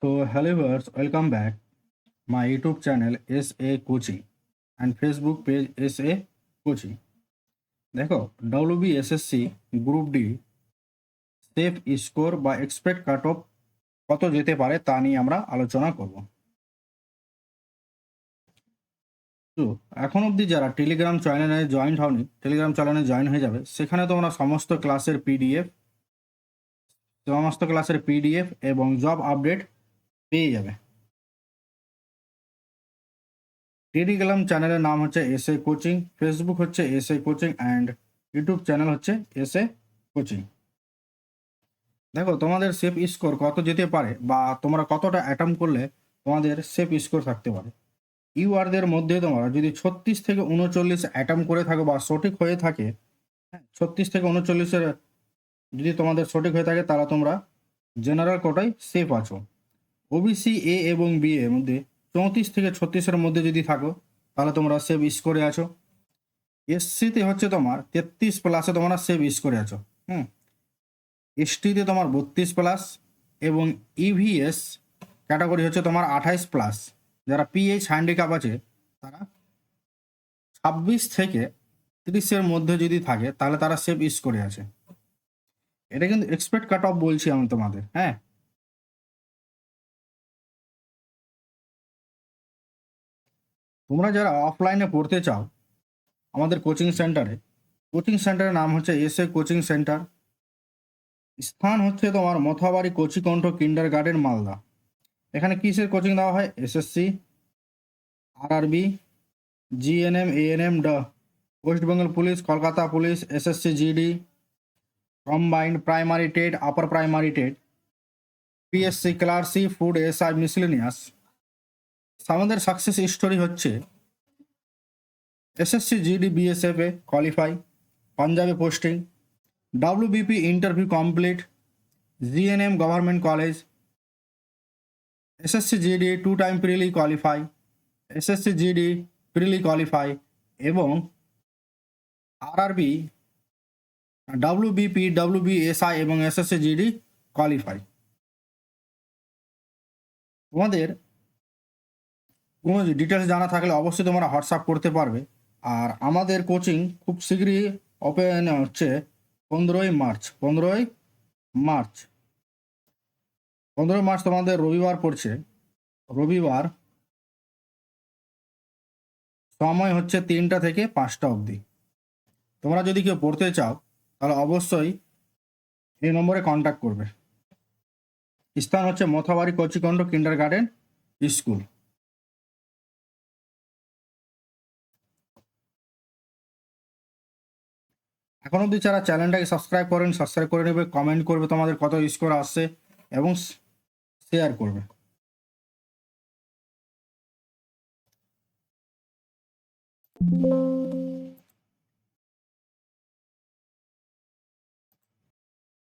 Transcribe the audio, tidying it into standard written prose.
So hello viewers, welcome back my YouTube channel SA Coaching and Facebook page SA Coaching। দেখো WBSSC group D safe score বা expect cut off কত যেতে পারে তা নিয়ে আমরা আলোচনা করব। তো এখন অবধি যারা টেলিগ্রাম চ্যানেলে জয়েন হওনি, টেলিগ্রাম চ্যানেলে জয়েন হয়ে যাবে। সেখানে তোমরা সমস্ত ক্লাসের পিডিএফ এবং জব আপডেট পেয়ে যাবে। টেলিগ্রাম চ্যানেলের নাম হচ্ছে এসএ কোচিং, ফেসবুক হচ্ছে SA coaching and YouTube channel হচ্ছে এসএ কোচিং। দেখো তোমাদের সেফ স্কোর কত যেতে পারে বা তোমরা কতটা অ্যাটেম্প করলে তোমাদের সেফ স্কোর থাকতে পারে। ইউআরদের মধ্যে তোমরা যদি 36 থেকে 39 অ্যাটেম্প করে থাকো বা সঠিক হয়ে থাকে, 36 থেকে 39-এর যদি তোমাদের সঠিক হয়ে থাকে তাহলে তোমরা জেনারেল কোটায় সেফ আছো। ওবিসি এ এবং বি এর মধ্যে 34 থেকে 36-এর মধ্যে যদি থাকো তাহলে তোমরা সেভ স্কোরে আছো। এসসিতে হচ্ছে তোমার 33+ তোমরা সেভ স্কোরে আছো। এসটিতে তোমার 32+ এবং ইভিএস ক্যাটাগরি হচ্ছে তোমার 28+। যারা পিএইচ হ্যান্ডিক্যাপ আছে তারা 26 থেকে 30-এর মধ্যে যদি থাকে তাহলে তারা সেভ স্কোরে আছে। এটা কিন্তু এক্সপেক্ট কাট অফ বলছি আমি তোমাদের। তোমরা যারা অফলাইনে পড়তে চাও আমাদের কোচিং সেন্টারের নাম হচ্ছে এসএ কোচিং সেন্টার। স্থান হচ্ছে তোমার মথাবাড়ি কচিকণ্ঠ কিন্ডার গার্ডেন মালদা। এখানে কিসের কোচিং দেওয়া হয়? SSC, RRB, GNM, ANM, West Bengal police, Kolkata police, SSC GD, combined primary TET, upper primary TET, PSC clerkship, food SI, miscellaneous. আমাদের সাকসেস স্টোরি হচ্ছে এসএসসি জিডি বিএসএফ এ কোয়ালিফাই, পাঞ্জাবে posting, WBP interview complete, GNM government college, SSC GD 2 time prelim qualify, SSC GD prelim qualify एवं RRB, WBP, WBSI एवं SSC GD क्वालिफाई। তোমাদের কোনো details জানা থাকলে অবশ্যই তোমরা হোয়াটসঅ্যাপ করতে পারবে। আর আমাদের কোচিং খুব শীঘ্রই ওপেন হচ্ছে 15 মার্চ তোমাদের রবিবার পড়ছে। রবিবার সময় হচ্ছে 3টা থেকে 5টা অবধি। তোমরা যদি কেউ পড়তে চাও তাহলে অবশ্যই এই নম্বরে কন্ট্যাক্ট করবে। স্থান হচ্ছে মথাবাড়ি কচিকণ্ঠ কিন্ডার গার্ডেন স্কুল। এখন অবধি যারা চ্যানেলটাকে সাবস্ক্রাইব করে নেবে, কমেন্ট করবে তোমাদের কত স্কোর আসছে এবং শেয়ার করবে।